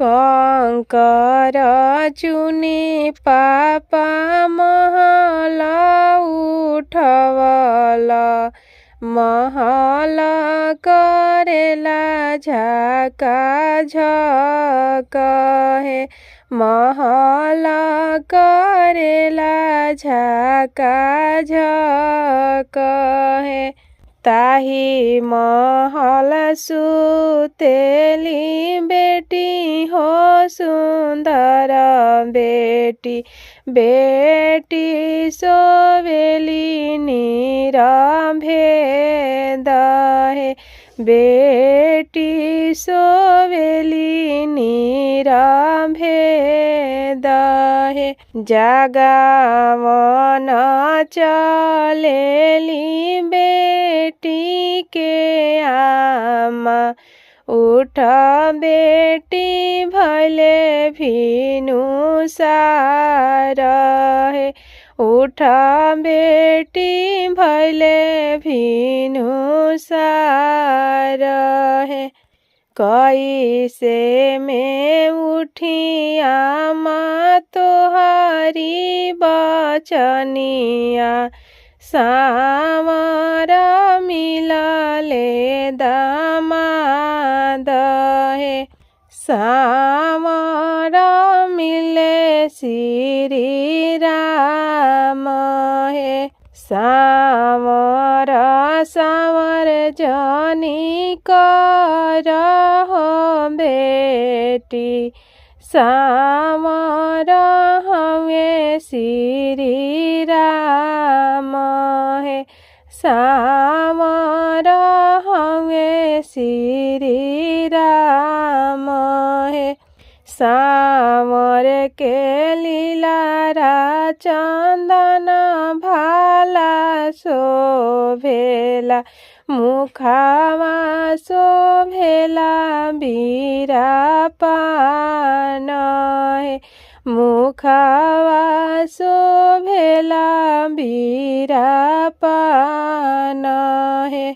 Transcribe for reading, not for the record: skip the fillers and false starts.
कंकर चुनी पापा महल उठवल महल करेला झाका झक हे महल करेला झाका झक हे ताही महल सुतेली बेटी हो सुंदर बेटी बेटी सोवेली निरभेद हे बेटी सोवेली निरभेद हे जागावन चलेली बेटी के आमा उठ बेटी भले भिनु सार हे उठ बेटी भले भिनु सार हे कैसे में उठी आमा तोहारी बचनिया सामर मिलले दामाद हे सामर मिले श्री राम हे सामर सामर जनी कर हो बेटी सामर हमें श्री राम हे सामर हमें श्री राम हे सामर के लीलारा चंदन भाला शोभेला मुखावा शोभेला बीरा पान हे मुखावा शोभेला बीरा पान हे।